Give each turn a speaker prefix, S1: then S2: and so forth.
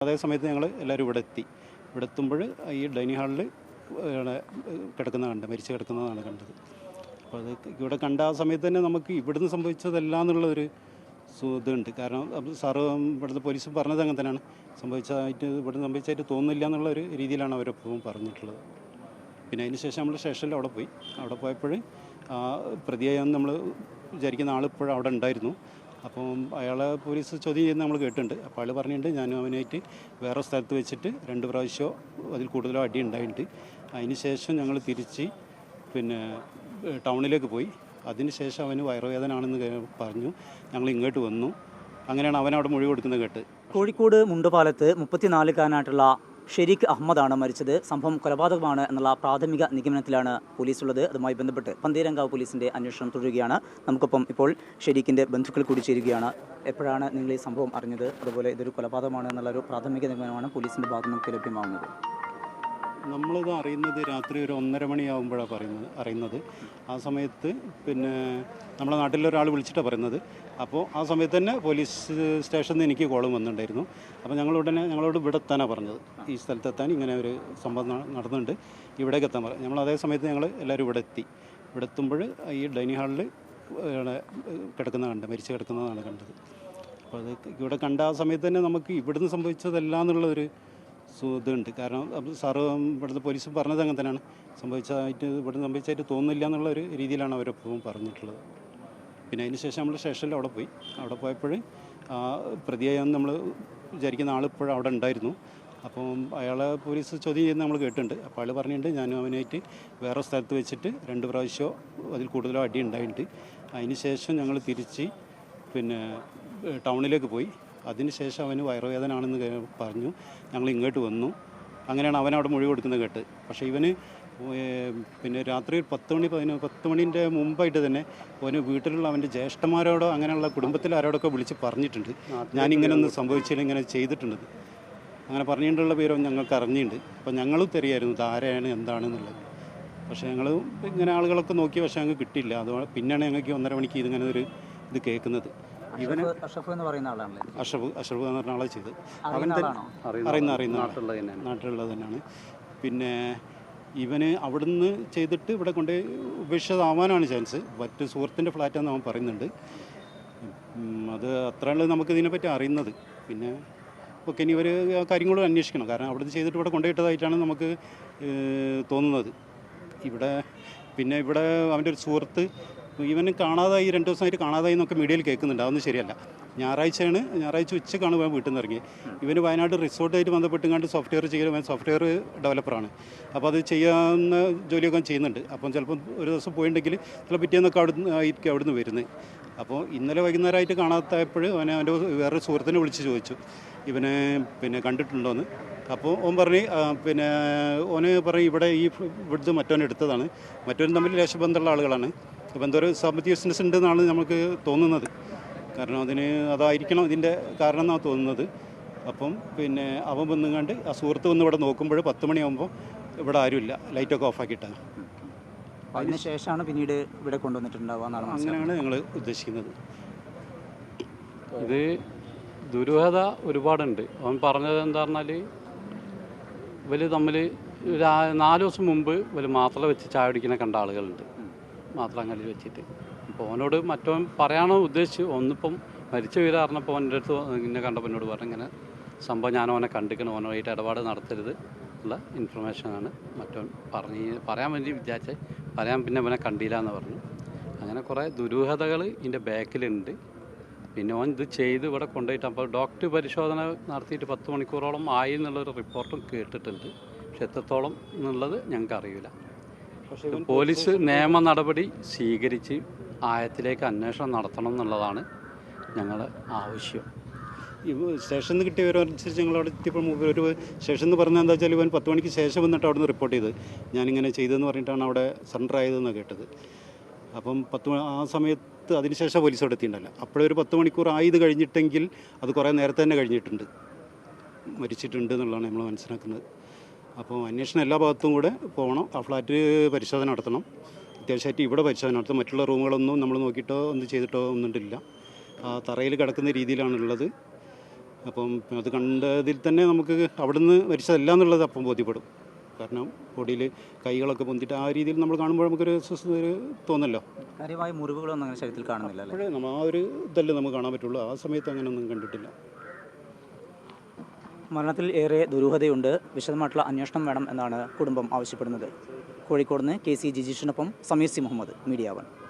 S1: അതേ സമയത്ത് ഞങ്ങൾ എല്ലാവരും ഇവിടെ എത്തി. ഇവിടെ എത്തുമ്പോൾ ഈ ഡൈനിങ് ഹാളിൽ മരിച്ച് കിടക്കുന്നതാണ് കണ്ടത്. അപ്പോൾ അത് ഇവിടെ കണ്ട ആ സമയത്ത് തന്നെ നമുക്ക് ഇവിടുന്ന് സംഭവിച്ചതല്ല എന്നുള്ളൊരു ഇതുണ്ട്. കാരണം സാറ് ഇവിടുത്തെ പോലീസ് പറഞ്ഞത് അങ്ങനെ തന്നെയാണ്, ഇവിടുന്ന് സംഭവിച്ചതായിട്ട് തോന്നുന്നില്ല എന്നുള്ളൊരു രീതിയിലാണ് അവരെപ്പോഴും പറഞ്ഞിട്ടുള്ളത്. പിന്നെ അതിന് ശേഷം നമ്മൾ സ്റ്റേഷനിൽ അവിടെ പോയപ്പോൾ പ്രതിയായി നമ്മൾ വിചാരിക്കുന്ന ആളിപ്പോഴും അവിടെ ഉണ്ടായിരുന്നു. അപ്പം അയാളെ പോലീസ് ചോദ്യം ചെയ്യുന്നത് നമ്മൾ കേട്ടിട്ടുണ്ട്. അപ്പോൾ അയാൾ പറഞ്ഞിട്ടുണ്ട് ഞാൻ അവനായിട്ട് വേറെ സ്ഥലത്ത് വെച്ചിട്ട് 2 പ്രാവശ്യമോ അതിൽ കൂടുതലോ അടി ഉണ്ടായിട്ടുണ്ട്. അതിന് ശേഷം ഞങ്ങൾ തിരിച്ച് ടൗണിലേക്ക് പോയി. അതിന് ശേഷം അവന് വയറുവേദന ആണെന്ന് പറഞ്ഞു. ഞങ്ങൾ ഇങ്ങോട്ട് വന്നു. അങ്ങനെയാണ് അവനവിടെ മൊഴി കൊടുക്കുന്നത് കേട്ട്.
S2: കോഴിക്കോട് മുണ്ടുപാലത്ത് 34-കാരനായിട്ടുള്ള ഷെരീഖ് അഹമ്മദാണ് മരിച്ചത്. സംഭവം കൊലപാതകമാണ് എന്നുള്ള പ്രാഥമിക നിഗമനത്തിലാണ് പോലീസുള്ളത്. അതുമായി ബന്ധപ്പെട്ട് പന്തീരങ്കാവ് പോലീസിൻ്റെ അന്വേഷണം തുടരുകയാണ്. നമുക്കൊപ്പം ഇപ്പോൾ ഷെരീഖിൻ്റെ ബന്ധുക്കൾ കൂടി ചേരുകയാണ്. എപ്പോഴാണ് നിങ്ങൾ ഈ സംഭവം അറിഞ്ഞത്? അതുപോലെ ഇതൊരു കൊലപാതകമാണ് എന്നുള്ളൊരു പ്രാഥമിക നിഗമനമാണ് പോലീസിൻ്റെ ഭാഗത്ത് നമുക്ക് ലഭ്യമാകുന്നത്.
S1: നമ്മളിത് അറിയുന്നത് രാത്രി ഒരു 1:30 മണിയാകുമ്പോഴാണ് അറിയുന്നത്. ആ സമയത്ത് നമ്മുടെ നാട്ടിലൊരാൾ വിളിച്ചിട്ടാണ് പറയുന്നത്. അപ്പോൾ ആ സമയത്ത് തന്നെ പോലീസ് സ്റ്റേഷനിൽ നിന്ന് എനിക്ക് കോളും വന്നിട്ടുണ്ടായിരുന്നു. അപ്പോൾ ഞങ്ങളോട് ഇവിടെ എത്താനാണ് പറഞ്ഞത്. ഈ സ്ഥലത്തെത്താൻ ഇങ്ങനെ ഒരു സംഭവം നടന്നുണ്ട്, ഇവിടേക്ക് എത്താൻ പറഞ്ഞു. നമ്മൾ അതേ സമയത്ത് ഞങ്ങൾ എല്ലാവരും ഇവിടെ എത്തുമ്പോൾ ഈ ഡൈനിങ് ഹാളിൽ മരിച്ച് കിടക്കുന്നതാണ് കണ്ടത്. അപ്പോൾ അത് ഇവിടെ കണ്ട ആ സമയത്ത് തന്നെ നമുക്ക് ഇവിടുന്ന് സംഭവിച്ചതല്ല എന്നുള്ളൊരു ഇതുണ്ട്. കാരണം സാറ് ഇവിടുത്തെ പോലീസ് പറഞ്ഞത് അങ്ങനെ തന്നെയാണ്, ഇവിടുന്ന് സംഭവിച്ചതായിട്ട് തോന്നുന്നില്ല എന്നുള്ളൊരു രീതിയിലാണ് അവരെപ്പോഴും പറഞ്ഞിട്ടുള്ളത്. പിന്നെ അതിന് ശേഷം നമ്മൾ സ്റ്റേഷനിൽ അവിടെ പോയപ്പോൾ പ്രതിയായി നമ്മൾ വിചാരിക്കുന്ന ആളിപ്പോഴും അവിടെ ഉണ്ടായിരുന്നു. അപ്പം അയാളെ പോലീസ് ചോദ്യം ചെയ്യുന്നത് നമ്മൾ കേട്ടിട്ടുണ്ട്. അപ്പോൾ അയാൾ പറഞ്ഞിട്ടുണ്ട് ഞാൻ അവനായിട്ട് വേറെ സ്ഥലത്ത് വെച്ചിട്ട് 2 പ്രാവശ്യമോ അതിൽ കൂടുതലോ അടി ഉണ്ടായിട്ടുണ്ട്. അതിന് ശേഷം ഞങ്ങൾ തിരിച്ച് ടൗണിലേക്ക് പോയി. അതിന് ശേഷം അവന് വയറുവേദന ആണെന്ന് പറഞ്ഞു. ഞങ്ങൾ ഇങ്ങോട്ട് വന്നു. അങ്ങനെയാണ് അവനവിടെ മൊഴി കൊടുക്കുന്നത് കേട്ട്. പക്ഷേ ഇവന് രാത്രി 10 മണിൻ്റെ മുമ്പായിട്ട് തന്നെ അവന് വീട്ടിലുള്ള അവൻ്റെ ജ്യേഷ്ഠന്മാരോടോ അങ്ങനെയുള്ള കുടുംബത്തിൽ ആരോടൊക്കെ വിളിച്ച് പറഞ്ഞിട്ടുണ്ട്, ഞാനിങ്ങനെ ഒന്നും സംഭവിച്ചില്ല, ഇങ്ങനെ ചെയ്തിട്ടുണ്ട്. അങ്ങനെ പറഞ്ഞിട്ടുള്ള പേരും ഞങ്ങൾക്ക് അറിഞ്ഞിട്ടുണ്ട്. അപ്പോൾ ഞങ്ങളും തെറിയായിരുന്നു ഇത് ആരെയാണ് എന്താണെന്നുള്ളത്. പക്ഷേ ഞങ്ങൾ ഇങ്ങനെ ആളുകളൊക്കെ നോക്കി, പക്ഷേ ഞങ്ങൾക്ക് കിട്ടിയില്ല. അതുകൊണ്ട് പിന്നെയാണ് ഞങ്ങൾക്ക് 1:30 മണിക്ക് ഇതിങ്ങനെ ഇത് കേൾക്കുന്നത്.
S2: അഷ്റഫ് എന്ന് പറയുന്ന ആളാണ്.
S1: അഷ്റഫ് എന്ന് പറഞ്ഞ ആളെ ചെയ്ത് അറിയുന്ന നാട്ടിലുള്ളത് തന്നെയാണ്. പിന്നെ ഇവന് അവിടുന്ന് ചെയ്തിട്ട് ഇവിടെ കൊണ്ട് ഉപേക്ഷിച്ചതാവാനാണ് ചാൻസ്. മറ്റ് സുഹൃത്തിൻ്റെ ഫ്ലാറ്റാണെന്ന് അവൻ പറയുന്നുണ്ട്. അത് അത്രയാണ് നമുക്ക് ഇതിനെപ്പറ്റി അറിയുന്നത്. പിന്നെ ഒക്കെ ഇനി ഇവർ കാര്യങ്ങളും അന്വേഷിക്കണം. കാരണം അവിടുന്ന് ചെയ്തിട്ട് ഇവിടെ കൊണ്ടുപോയിട്ടതായിട്ടാണ് നമുക്ക് തോന്നുന്നത്. ഇവിടെ അവൻ്റെ ഒരു സുഹൃത്ത് ഇവന് കാണാതായി 2 ദിവസമായിട്ട് കാണാതായി എന്നൊക്കെ മീഡിയയിൽ കേൾക്കുന്നുണ്ട്. അതൊന്നും ശരിയല്ല. ഞായറാഴ്ച ഉച്ചക്കാണ് ഇവൻ വീട്ടിൽ നിന്ന് ഇറങ്ങിയത്. ഇവന് വയനാട് റിസോർട്ടായിട്ട് ബന്ധപ്പെട്ടുകൊണ്ട് സോഫ്റ്റ്വെയർ ഡെവലപ്പറാണ്. അപ്പോൾ അത് ചെയ്യാവുന്ന ജോലിയൊക്കെ ചെയ്യുന്നുണ്ട്. അപ്പം ചിലപ്പോൾ ഒരു ദിവസം പോയിട്ടുണ്ടെങ്കിൽ ചില പിറ്റേന്നൊക്കെ അവിടുന്ന് വരുന്നത്. അപ്പോൾ ഇന്നലെ വൈകുന്നേരമായിട്ട് കാണാത്തപ്പോൾ അവൻ്റെ വേറൊരു സുഹൃത്തിനെ വിളിച്ച് ചോദിച്ചു ഇവനെ കണ്ടിട്ടുണ്ടോയെന്ന്. അപ്പോൾ ഓൻ പറഞ്ഞ് ഓന് പറഞ്ഞ് ഇവിടുത്തെ മറ്റവൻ എടുത്തതാണ്. മറ്റവൻ തമ്മിൽ ലേശബന്ധമുള്ള ആളുകളാണ്. അപ്പോൾ എന്തോ ഒരു സാമ്പത്തിക ബിസിനസ് ഉണ്ടെന്നാണ് നമുക്ക് തോന്നുന്നത്. കാരണം അതായിരിക്കണം ഇതിൻ്റെ കാരണം എന്നാണ് തോന്നുന്നത്. അപ്പം അവൻ വന്നുകൊണ്ട് ആ സുഹൃത്ത് വന്ന് ഇവിടെ നോക്കുമ്പോൾ 10 മണിയാകുമ്പോൾ ഇവിടെ ആരുമില്ല, ലൈറ്റൊക്കെ ഓഫാക്കിയിട്ടാണ്.
S2: അതിന് ശേഷമാണ് പിന്നീട് ഇവിടെ കൊണ്ടുവന്നിട്ടുണ്ടാവുക.
S1: അങ്ങനെയാണ് ഞങ്ങൾ ഉദ്ദേശിക്കുന്നത്.
S3: ഇത് ദുരൂഹത ഒരുപാടുണ്ട്. അവൻ പറഞ്ഞത് എന്താ പറഞ്ഞാൽ ഇവർ തമ്മിൽ 4 ദിവസം മുമ്പ് ഇവർ മാത്രം വെച്ച് ചായ കുടിക്കുന്ന കണ്ട ആളുകളുണ്ട്, മാത്രങ്ങളിൽ വെച്ചിട്ട്. അപ്പോൾ അവനോട് മറ്റവൻ പറയാനോ ഉദ്ദേശിച്ച് ഒന്നിപ്പം മരിച്ച വിവരം അറിഞ്ഞപ്പോൾ അവൻ്റെ അടുത്ത് ഇങ്ങനെ കണ്ടപ്പോൾ എന്നോട് പറഞ്ഞു ഇങ്ങനെ സംഭവം ഞാൻ അവനെ കണ്ടിക്കണം, അവനുമായിട്ട് ഇടപാട് നടത്തരുത് ഉള്ള ഇൻഫർമേഷനാണ് മറ്റവൻ പറയാൻ വേണ്ടി പറയാൻ പിന്നെ അവനെ കണ്ടില്ല എന്ന് പറഞ്ഞു. അങ്ങനെ കുറേ ദുരൂഹതകൾ ഇതിൻ്റെ ബാക്കിലുണ്ട്. പിന്നെ അവൻ ഇത് ചെയ്ത് ഇവിടെ കൊണ്ടുപോയിട്ട് അപ്പോൾ ഡോക്ടർ പരിശോധന നടത്തിയിട്ട് 10 മണിക്കൂറോളം ആയി എന്നുള്ളൊരു റിപ്പോർട്ടും കേട്ടിട്ടുണ്ട്. പക്ഷെ എത്രത്തോളം എന്നുള്ളത് ഞങ്ങൾക്ക് അറിയില്ല. പക്ഷേ പോലീസ് നിയമ നടപടി സ്വീകരിച്ച് ആയത്തിലേക്ക് അന്വേഷണം നടത്തണം എന്നുള്ളതാണ് ഞങ്ങളുടെ ആവശ്യം.
S1: സ്റ്റേഷനിൽ നിന്ന് കിട്ടിയ വിവരമനുസരിച്ച് ഞങ്ങളവിടെ എത്തിയപ്പോൾ ഒരു സ്റ്റേഷൻ എന്ന് പറഞ്ഞാൽ എന്താ വെച്ചാൽ ഇവൻ 10 മണിക്ക് ശേഷം വന്നിട്ട് അവിടെ നിന്ന് റിപ്പോർട്ട് ചെയ്ത് ഞാനിങ്ങനെ ചെയ്തതെന്ന് പറഞ്ഞിട്ടാണ് അവിടെ സറണ്ടർ ആയതെന്നാണ് കേട്ടത്. അപ്പം ആ സമയത്ത് അതിനുശേഷം പോലീസ് അവിടെ എത്തിയിട്ടുണ്ടല്ലോ. അപ്പോഴൊരു 10 മണിക്കൂർ ആയത് കഴിഞ്ഞിട്ടെങ്കിൽ അത് കുറേ നേരത്തെ തന്നെ കഴിഞ്ഞിട്ടുണ്ട്, മരിച്ചിട്ടുണ്ട് എന്നുള്ളതാണ് നമ്മൾ മനസ്സിലാക്കുന്നത്. അപ്പോൾ അന്വേഷണം എല്ലാ ഭാഗത്തും കൂടെ പോകണം. ആ ഫ്ലാറ്റ് പരിശോധന നടത്തണം. അത്യാവശ്യമായിട്ട് ഇവിടെ പരിശോധന നടത്തണം. മറ്റുള്ള റൂമുകളൊന്നും നമ്മൾ നോക്കിയിട്ടോ ഒന്നും ചെയ്തിട്ടോ ഒന്നുമില്ല. തറയിൽ കിടക്കുന്ന രീതിയിലാണുള്ളത്. അപ്പം അത് കണ്ടതിൽ തന്നെ നമുക്ക് അവിടുന്ന് മരിച്ചതല്ല എന്നുള്ളത് അപ്പം ബോധ്യപ്പെടും. കാരണം ബോഡിയിൽ കൈകളൊക്കെ പൊന്തിട്ട് ആ രീതിയിൽ നമ്മൾ കാണുമ്പോൾ നമുക്കൊരു ഒരു തോന്നല്ലോ.
S2: കാര്യമായ മുറിവുകളൊന്നും അങ്ങനെ ശരീരത്തിൽ കാണുന്നില്ല അല്ലേ?
S1: അപ്പോഴേ നമ്മൾ ആ ഒരു ഇതല്ലേ നമുക്ക് കാണാൻ പറ്റുള്ളൂ. ആ സമയത്ത് അങ്ങനെയൊന്നും കണ്ടിട്ടില്ല.
S2: മരണത്തിൽ ഏറെ ദുരൂഹതയുണ്ട്. വിശദമായിട്ടുള്ള അന്വേഷണം വേണം എന്നാണ് കുടുംബം ആവശ്യപ്പെടുന്നത്. കോഴിക്കോട് നിന്ന് KC ജിജീഷിനൊപ്പം സമീർ സി മുഹമ്മദ്, മീഡിയ 1.